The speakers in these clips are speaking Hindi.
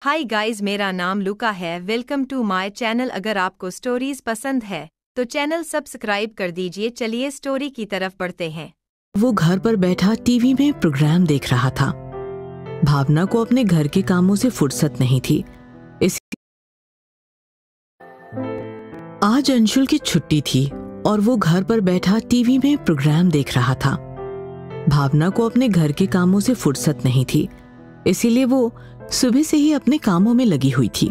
हाय गाइस, मेरा नाम लुका है। Welcome to my channel. अगर आपको स्टोरीज पसंद है तो चैनल सब्सक्राइब कर दीजिए। चलिए स्टोरी की तरफ बढ़ते हैं। वो घर पर बैठा टीवी में प्रोग्राम देख रहा था। भावना को अपने घर के कामों से फुर्सत नहीं थी। आज अंशुल की छुट्टी थी और वो घर पर बैठा टीवी में प्रोग्राम देख रहा था। भावना को अपने घर के कामों से फुर्सत नहीं थी, इसीलिए वो सुबह से ही अपने कामों में लगी हुई थी।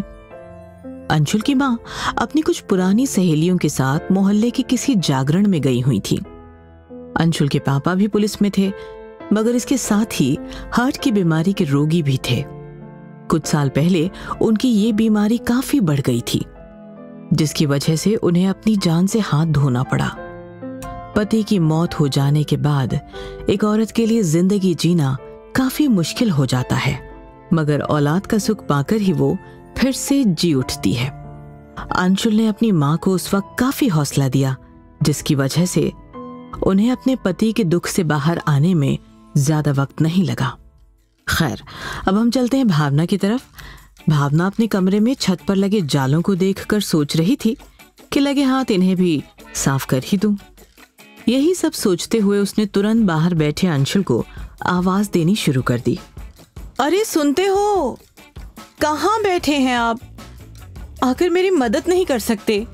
अंशुल की माँ अपनी कुछ पुरानी सहेलियों के साथ मोहल्ले के किसी जागरण में गई हुई थी। अंशुल के पापा भी पुलिस में थे, मगर इसके साथ ही हार्ट की बीमारी के रोगी भी थे। कुछ साल पहले उनकी ये बीमारी काफी बढ़ गई थी, जिसकी वजह से उन्हें अपनी जान से हाथ धोना पड़ा। पति की मौत हो जाने के बाद एक औरत के लिए जिंदगी जीना काफी मुश्किल हो जाता है, मगर औलाद का सुख पाकर ही वो फिर से जी उठती है। अंशुल ने अपनी माँ को उस वक्त काफी हौसला दिया, जिसकी वजह से उन्हें अपने पति के दुख से बाहर आने में ज्यादा वक्त नहीं लगा। खैर, अब हम चलते हैं भावना की तरफ। भावना अपने कमरे में छत पर लगे जालों को देखकर सोच रही थी कि लगे हाथ इन्हें भी साफ कर ही दूं। यही सब सोचते हुए उसने तुरंत बाहर बैठे अंशुल को आवाज देनी शुरू कर दी। अरे सुनते हो, कहाँ बैठे हैं आप? आखिर मेरी मदद नहीं कर सकते?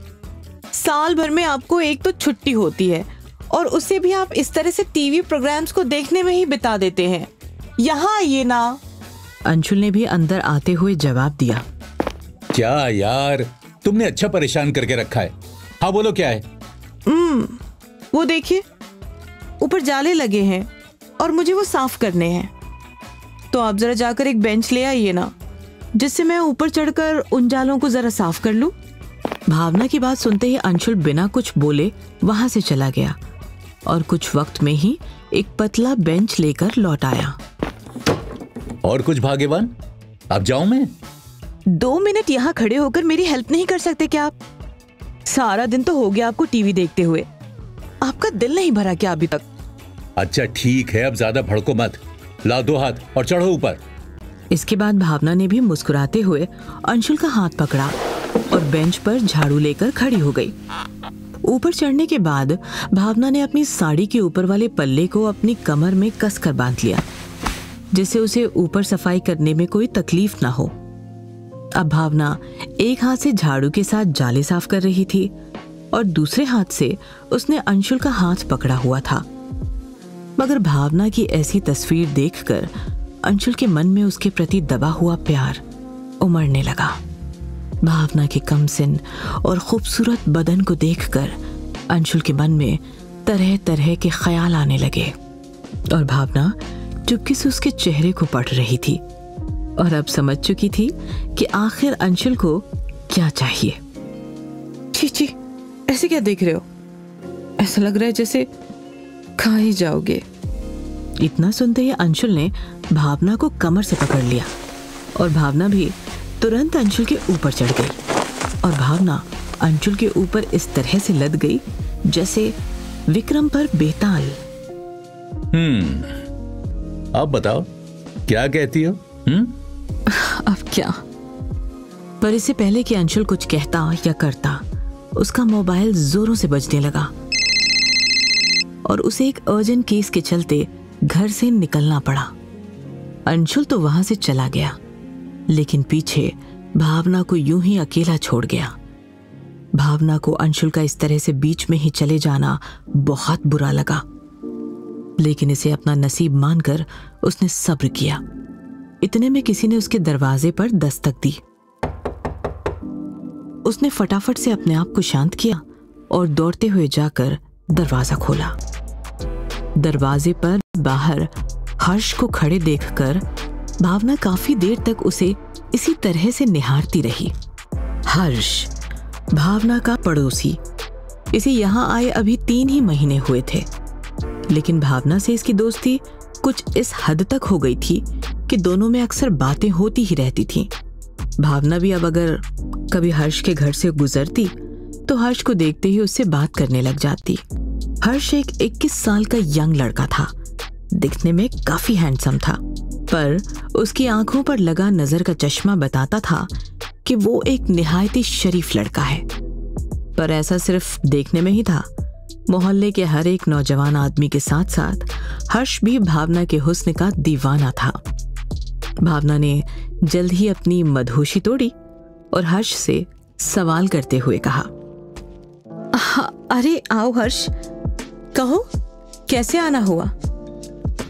साल भर में आपको एक तो छुट्टी होती है और उसे भी आप इस तरह से टीवी प्रोग्राम्स को देखने में ही बिता देते हैं। यहाँ आइए ना। अंशुल ने भी अंदर आते हुए जवाब दिया। क्या यार, तुमने अच्छा परेशान करके रखा है। हाँ बोलो, क्या है? वो देखिए, ऊपर जाले लगे हैं और मुझे वो साफ करने हैं। तो आप जरा जाकर एक बेंच ले आइए ना, जिससे मैं ऊपर चढ़कर उन जालों को जरा साफ कर लूं। भावना की बात सुनते ही अंशुल बिना कुछ बोले वहां से चला गया और कुछ वक्त में ही एक पतला बेंच लेकर लौट आया। और कुछ भाग्यवान, अब जाऊं मैं? 2 मिनट यहाँ खड़े होकर मेरी हेल्प नहीं कर सकते क्या आप? सारा दिन तो हो गया आपको टीवी देखते हुए, आपका दिल नहीं भरा क्या अभी तक? अच्छा ठीक है, अब ज्यादा भड़को मत। ला 2 हाथ और चढ़ो ऊपर। इसके बाद भावना ने भी मुस्कुराते हुए अंशुल का हाथ पकड़ा और बेंच पर झाड़ू लेकर खड़ी हो गई। ऊपर चढ़ने के बाद भावना ने अपनी साड़ी के ऊपर वाले पल्ले को अपनी कमर में कसकर बांध लिया, जिससे उसे ऊपर सफाई करने में कोई तकलीफ ना हो। अब भावना एक हाथ से झाड़ू के साथ जाले साफ कर रही थी और दूसरे हाथ से उसने अंशुल का हाथ पकड़ा हुआ था। मगर भावना की ऐसी तस्वीर देखकर अंशुल के मन में उसके प्रति दबा हुआ प्यार उमड़ने लगा। भावना के कमसिन और खूबसूरत बदन को देखकर अंशुल के मन में तरह तरह के ख्याल आने लगे और भावना चुपके से उसके चेहरे को पढ़ रही थी और अब समझ चुकी थी कि आखिर अंशुल को क्या चाहिए। छी, ऐसे क्या देख रहे हो? ऐसा लग रहा है जैसे खा ही जाओगे। इतना सुनते ही अंशुल ने भावना को कमर से पकड़ लिया और भावना भी तुरंत अंशुल के ऊपर चढ़ गई और भावना अंशुल के ऊपर इस तरह से लद गई जैसे विक्रम पर बेताल। अब बताओ, क्या कहती हो? अब क्या? पर इससे पहले कि अंशुल कुछ कहता या करता, उसका मोबाइल जोरों से बजने लगा और उसे एक अर्जेंट केस के चलते घर से निकलना पड़ा। अंशुल तो वहां से चला गया, लेकिन पीछे भावना को यूं ही अकेला छोड़ गया। भावना को अंशुल का इस तरह से बीच में ही चले जाना बहुत बुरा लगा, लेकिन इसे अपना नसीब मानकर उसने सब्र किया। इतने में किसी ने उसके दरवाजे पर दस्तक दी। उसने फटाफट से अपने आप को शांत किया और दौड़ते हुए जाकर दरवाजा खोला। दरवाजे पर बाहर हर्ष को खड़े देखकर भावना काफी देर तक उसे इसी तरह से निहारती रही। हर्ष भावना का पड़ोसी, इसे यहाँ आए अभी 3 ही महीने हुए थे, लेकिन भावना से इसकी दोस्ती कुछ इस हद तक हो गई थी कि दोनों में अक्सर बातें होती ही रहती थीं। भावना भी अब अगर कभी हर्ष के घर से गुजरती तो हर्ष को देखते ही उससे बात करने लग जाती। हर्ष एक 21 साल का यंग लड़का था। दिखने में काफी हैंडसम था, पर उसकी आंखों पर लगा नजर का चश्मा बताता था कि वो एक निहायती शरीफ लड़का है। पर ऐसा सिर्फ देखने में ही था। मोहल्ले के हर एक नौजवान आदमी के साथ साथ हर्ष भी भावना के हुस्न का दीवाना था। भावना ने जल्द ही अपनी मदहोशी तोड़ी और हर्ष से सवाल करते हुए कहा, अरे आओ हर्ष, कहो कैसे आना हुआ?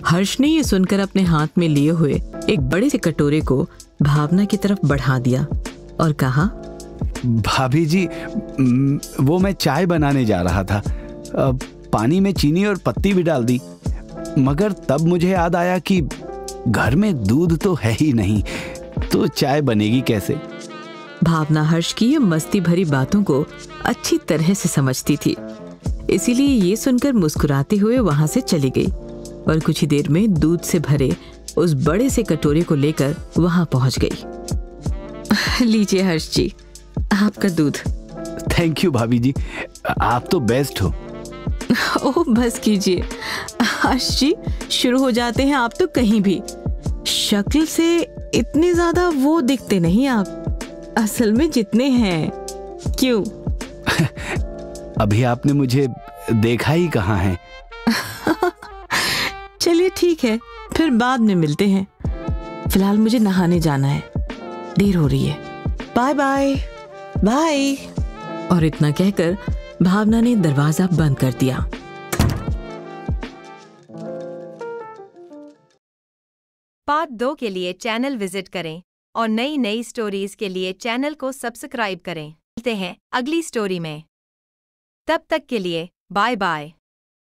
हर्ष ने यह सुनकर अपने हाथ में लिए हुए एक बड़े से कटोरे को भावना की तरफ बढ़ा दिया और कहा, भाभी जी, वो मैं चाय बनाने जा रहा था। पानी में चीनी और पत्ती भी डाल दी, मगर तब मुझे याद आया कि घर में दूध तो है ही नहीं, तो चाय बनेगी कैसे? भावना हर्ष की ये मस्ती भरी बातों को अच्छी तरह से समझती थी, इसीलिए ये सुनकर मुस्कुराते हुए वहां से चली गई और कुछ ही देर में दूध से भरे उस बड़े से कटोरे को लेकर वहां पहुंच गई। लीजिए हर्ष जी, आपका दूध। थैंक यू भाभी जी, आप तो बेस्ट हो। ओह बस कीजिए हर्ष जी, शुरू हो जाते हैं आप तो कहीं भी। शक्ल से इतने ज्यादा वो दिखते नहीं आप, असल में जितने हैं। क्यों? अभी आपने मुझे देखा ही कहाँ है। चलिए ठीक है, फिर बाद में मिलते हैं। फिलहाल मुझे नहाने जाना है, देर हो रही है। Bye bye. बाय। और इतना कहकर भावना ने दरवाजा बंद कर दिया। पार्ट 2 के लिए चैनल विजिट करें और नई नई स्टोरीज के लिए चैनल को सब्सक्राइब करें। मिलते हैं अगली स्टोरी में। तब तक के लिए बाय बाय।